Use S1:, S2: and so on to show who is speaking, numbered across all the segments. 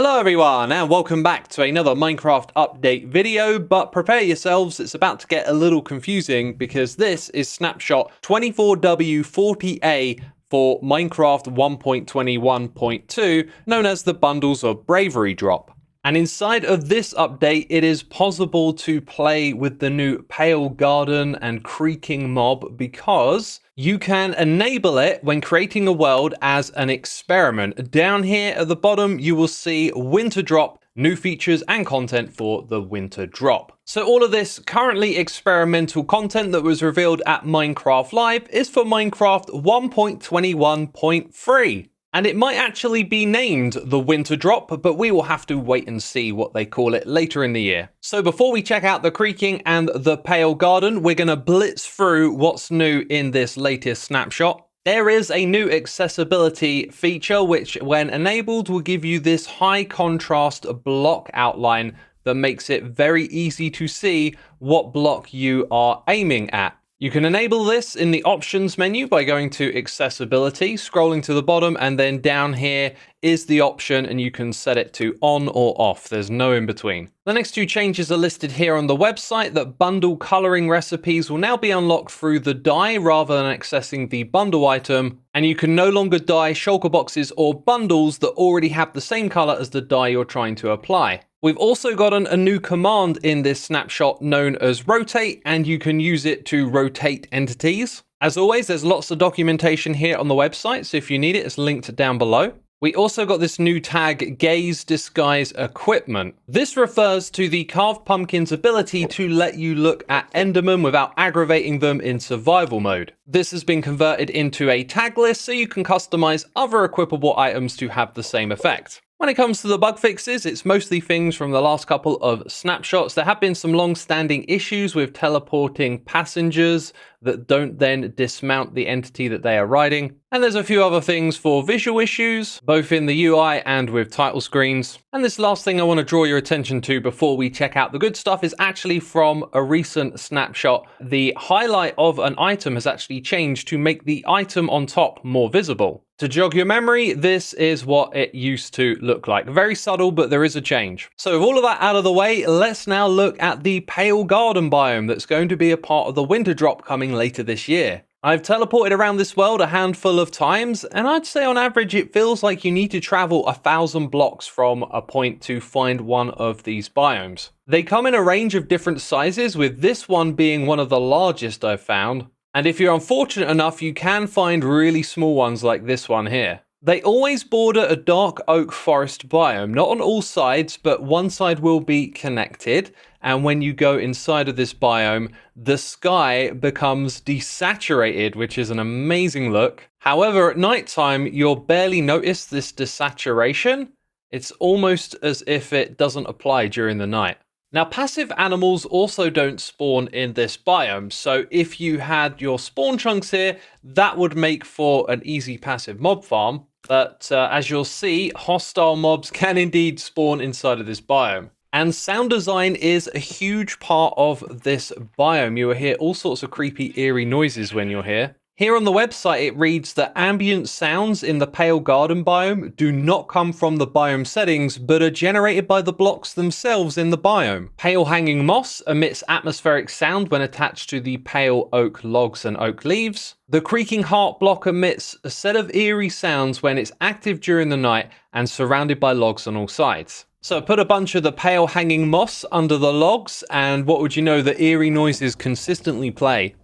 S1: Hello everyone and welcome back to another Minecraft update video, but prepare yourselves, it's about to get a little confusing because this is Snapshot 24W40A for Minecraft 1.21.2, known as the Bundles of Bravery drop. And inside of this update, it is possible to play with the new Pale Garden and Creaking Mob because you can enable it when creating a world as an experiment. Down here at the bottom, you will see Winter Drop, new features and content for the Winter Drop. So all of this currently experimental content that was revealed at Minecraft Live is for Minecraft 1.21.3. And it might actually be named the Winter Drop, but we will have to wait and see what they call it later in the year. So before we check out the Creaking and the Pale Garden, we're going to blitz through what's new in this latest snapshot. There is a new accessibility feature, which when enabled will give you this high contrast block outline that makes it very easy to see what block you are aiming at. You can enable this in the options menu by going to accessibility, scrolling to the bottom, and then down here is the option and you can set it to on or off. There's no in between. The next two changes are listed here on the website, that bundle coloring recipes will now be unlocked through the dye rather than accessing the bundle item, and you can no longer dye shulker boxes or bundles that already have the same color as the dye you're trying to apply. We've also gotten a new command in this snapshot known as rotate, and you can use it to rotate entities. As always, there's lots of documentation here on the website, so if you need it, it's linked down below. We also got this new tag, Gaze Disguise Equipment. This refers to the Carved Pumpkin's ability to let you look at Endermen without aggravating them in survival mode. This has been converted into a tag list so you can customize other equipable items to have the same effect. When it comes to the bug fixes, it's mostly things from the last couple of snapshots. There have been some long-standing issues with teleporting passengers that don't then dismount the entity that they are riding. And there's a few other things for visual issues, both in the UI and with title screens. And this last thing I want to draw your attention to before we check out the good stuff is actually from a recent snapshot. The highlight of an item has actually changed to make the item on top more visible. To jog your memory, this is what it used to look like. Very subtle, but there is a change. So with all of that out of the way, let's now look at the Pale Garden biome that's going to be a part of the Winter Drop coming later this year. I've teleported around this world a handful of times, and I'd say on average it feels like you need to travel 1,000 blocks from a point to find one of these biomes. They come in a range of different sizes, with this one being one of the largest I've found. And if you're unfortunate enough, you can find really small ones like this one here. They always border a dark oak forest biome, not on all sides, but one side will be connected. And when you go inside of this biome, the sky becomes desaturated, which is an amazing look. However, at nighttime, you'll barely notice this desaturation. It's almost as if it doesn't apply during the night. Now, passive animals also don't spawn in this biome, so if you had your spawn chunks here, that would make for an easy passive mob farm, but as you'll see, hostile mobs can indeed spawn inside of this biome. And sound design is a huge part of this biome. You will hear all sorts of creepy, eerie noises when you're here. Here on the website, it reads that ambient sounds in the Pale Garden biome do not come from the biome settings, but are generated by the blocks themselves in the biome. Pale hanging moss emits atmospheric sound when attached to the pale oak logs and oak leaves. The creaking heart block emits a set of eerie sounds when it's active during the night and surrounded by logs on all sides. So put a bunch of the pale hanging moss under the logs, and what would you know, the eerie noises consistently play.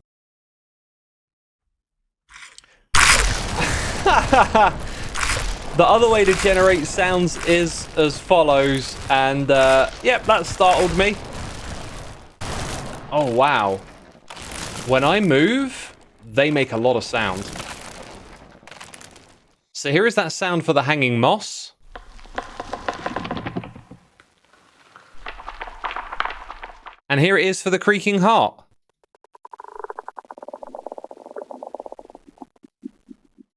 S1: The other way to generate sounds is as follows, and yep, that startled me. Oh wow. When I move, they make a lot of sound. So here is that sound for the hanging moss. And here it is for the creaking heart.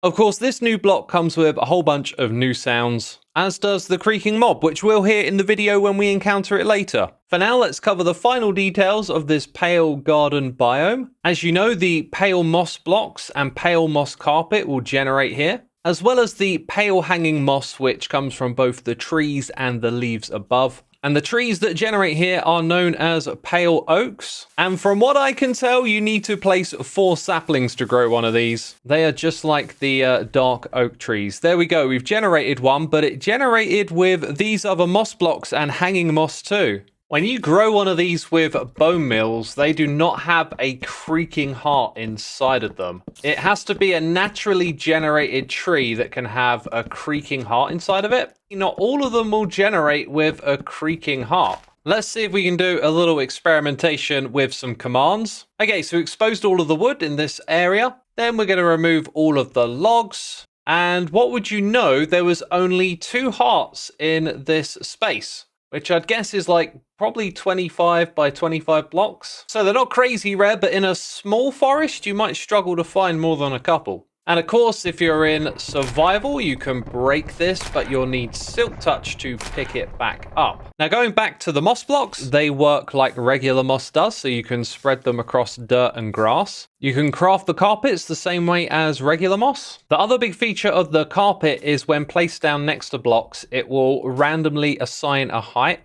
S1: Of course, this new block comes with a whole bunch of new sounds, as does the Creaking Mob, which we'll hear in the video when we encounter it later. For now, let's cover the final details of this Pale Garden biome. As you know, the pale moss blocks and pale moss carpet will generate here. as well as the pale hanging moss, which comes from both the trees and the leaves above. And the trees that generate here are known as pale oaks. And from what I can tell, you need to place 4 saplings to grow one of these. They are just like the dark oak trees. There we go. We've generated one, but it generated with these other moss blocks and hanging moss too. When you grow one of these with bone meals, they do not have a creaking heart inside of them. It has to be a naturally generated tree that can have a creaking heart inside of it. Not all of them will generate with a creaking heart. Let's see if we can do a little experimentation with some commands. Okay, so we exposed all of the wood in this area. Then we're going to remove all of the logs. And what would you know, there was only 2 hearts in this space, which I'd guess is like probably 25 by 25 blocks. So they're not crazy rare, but in a small forest, you might struggle to find more than a couple. And of course, if you're in survival, you can break this, but you'll need Silk Touch to pick it back up. Now, going back to the moss blocks, they work like regular moss does, so you can spread them across dirt and grass. You can craft the carpets the same way as regular moss. The other big feature of the carpet is when placed down next to blocks, it will randomly assign a height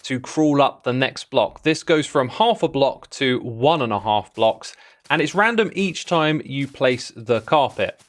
S1: to crawl up the next block. This goes from half a block to 1.5 blocks, and it's random each time you place the carpet.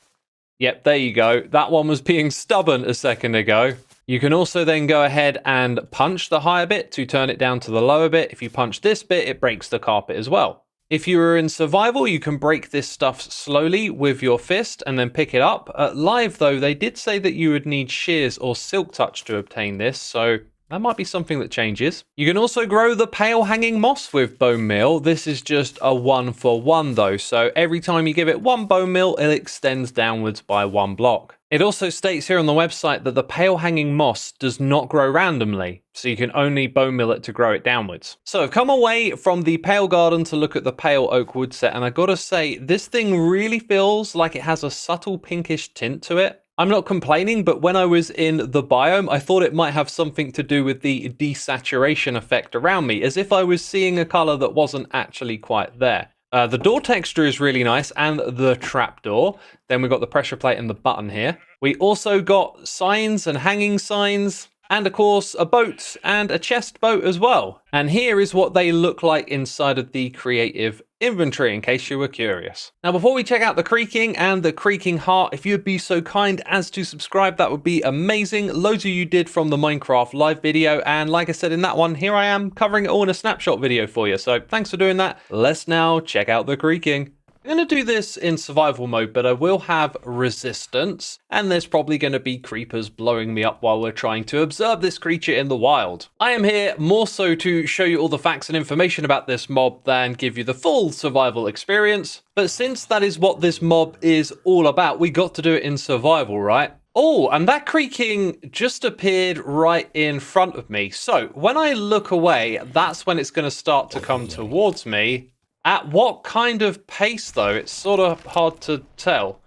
S1: Yep, there you go. That one was being stubborn a second ago. You can also then go ahead and punch the higher bit to turn it down to the lower bit. If you punch this bit, it breaks the carpet as well. If you are in survival, you can break this stuff slowly with your fist and then pick it up. Live, though, they did say that you would need shears or Silk Touch to obtain this, so that might be something that changes. You can also grow the pale hanging moss with bone meal. This is just a 1-for-1 though, so every time you give it 1 bone meal, it extends downwards by 1 block. It also states here on the website that the pale hanging moss does not grow randomly, so you can only bone meal it to grow it downwards. So I've come away from the pale garden to look at the pale oak woodset, and I gotta say, this thing really feels like it has a subtle pinkish tint to it. I'm not complaining, but when I was in the biome, I thought it might have something to do with the desaturation effect around me, as if I was seeing a color that wasn't actually quite there. The door texture is really nice, and the trapdoor. Then we've got the pressure plate and the button here. We also got signs and hanging signs, and of course a boat and a chest boat as well. And here is what they look like inside of the creative inventory, in case you were curious. Now, before we check out the creaking and the creaking heart, if you'd be so kind as to subscribe, that would be amazing. Loads of you did from the Minecraft live video, and like I said in that one, here I am covering it all in a snapshot video for you, so thanks for doing that. Let's now check out the creaking. I'm going to do this in survival mode, but I will have resistance, and there's probably going to be creepers blowing me up while we're trying to observe this creature in the wild. I am here more so to show you all the facts and information about this mob than give you the full survival experience, but since that is what this mob is all about, we got to do it in survival, right? Oh, and that creaking just appeared right in front of me. So when I look away, that's when it's going to start to come towards me. At what kind of pace, though? It's sort of hard to tell.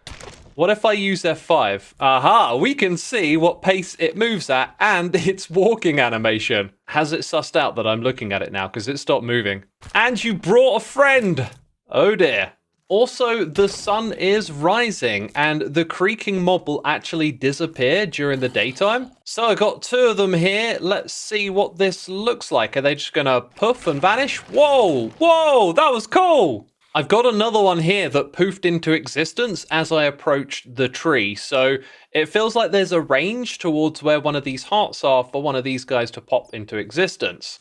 S1: What if I use F5? Aha, we can see what pace it moves at and its walking animation. Has it sussed out that I'm looking at it now? Because it stopped moving. And you brought a friend! Oh dear. Also, the sun is rising, and the creaking mob will actually disappear during the daytime. So I got 2 of them here. Let's see what this looks like. Are they just gonna poof and vanish? Whoa, whoa, that was cool. I've got another one here that poofed into existence as I approached the tree. So it feels like there's a range towards where one of these hearts are for one of these guys to pop into existence.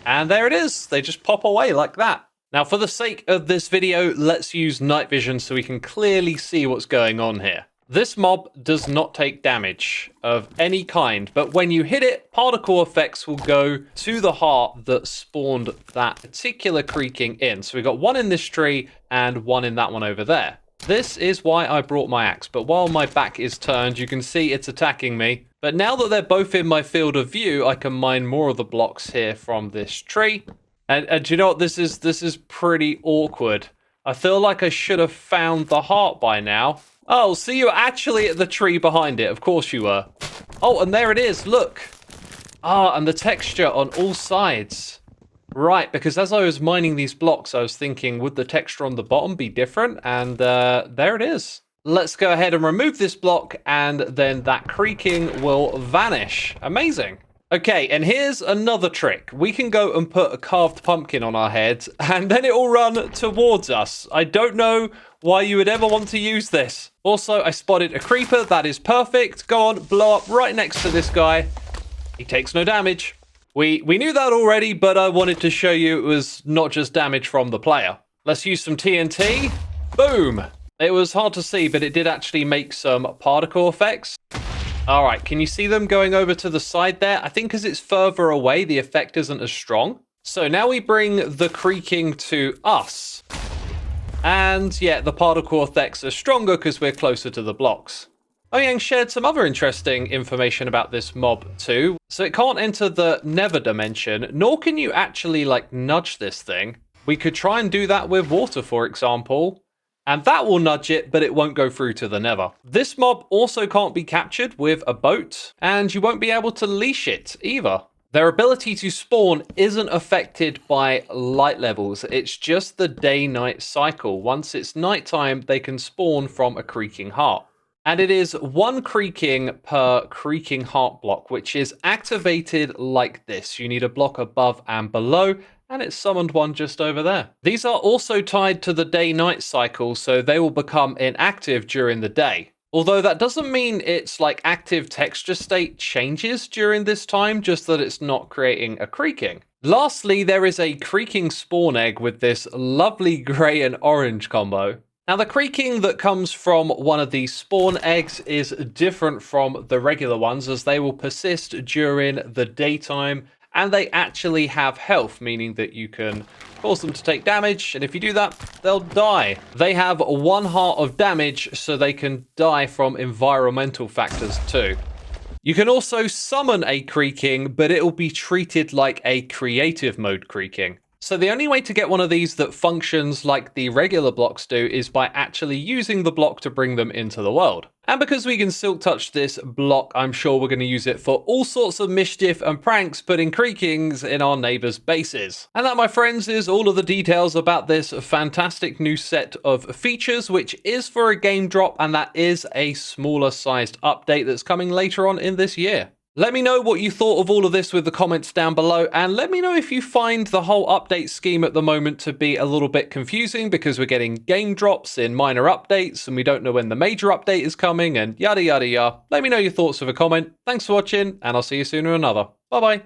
S1: And there it is. They just pop away like that. Now, for the sake of this video, let's use night vision so we can clearly see what's going on here. This mob does not take damage of any kind, but when you hit it, particle effects will go to the heart that spawned that particular creaking in. So we've got 1 in this tree and 1 in that one over there. This is why I brought my axe, but while my back is turned, you can see it's attacking me. But now that they're both in my field of view, I can mine more of the blocks here from this tree. And do you know what? This is pretty awkward. I feel like I should have found the heart by now. Oh, so you're actually at the tree behind it. Of course you were. Oh, and there it is. Look. Ah, and the texture on all sides. Right, because as I was mining these blocks, I was thinking, would the texture on the bottom be different? And there it is. Let's go ahead and remove this block, and then that creaking will vanish. Amazing. Okay, and here's another trick. We can go and put a carved pumpkin on our head, and then it will run towards us. I don't know why you would ever want to use this. Also, I spotted a creeper. That is perfect. Go on, blow up right next to this guy. He takes no damage. We knew that already, but I wanted to show you it was not just damage from the player. Let's use some TNT. Boom. It was hard to see, but it did actually make some particle effects. All right, can you see them going over to the side there? I think because it's further away, the effect isn't as strong. So now we bring the creaking to us. And yeah, the particle effects are stronger because we're closer to the blocks. Oyang shared some other interesting information about this mob too. So it can't enter the nether dimension, nor can you actually like nudge this thing. We could try and do that with water, for example. And that will nudge it, but it won't go through to the nether. This mob also can't be captured with a boat, and you won't be able to leash it either. Their ability to spawn isn't affected by light levels. It's just the day-night cycle. Once it's nighttime, they can spawn from a creaking heart. And it is 1 creaking per creaking heart block, which is activated like this. You need a block above and below, and it's summoned one just over there. These are also tied to the day-night cycle, so they will become inactive during the day. Although that doesn't mean it's like active texture state changes during this time, just that it's not creating a creaking. Lastly, there is a creaking spawn egg with this lovely grey and orange combo. Now, the creaking that comes from one of these spawn eggs is different from the regular ones, as they will persist during the daytime, and they actually have health, meaning that you can cause them to take damage, and if you do that, they'll die. They have 1 heart of damage, so they can die from environmental factors too. You can also summon a creaking, but it will be treated like a creative mode creaking. So the only way to get one of these that functions like the regular blocks do is by actually using the block to bring them into the world. And because we can silk touch this block, I'm sure we're going to use it for all sorts of mischief and pranks, putting creakings in our neighbors' bases. And that, my friends, is all of the details about this fantastic new set of features, which is for a game drop, and that is a smaller sized update that's coming later on in this year. Let me know what you thought of all of this with the comments down below, and let me know if you find the whole update scheme at the moment to be a little bit confusing because we're getting game drops in minor updates and we don't know when the major update is coming and yada yada yada. Let me know your thoughts with a comment. Thanks for watching, and I'll see you soon in another. Bye bye.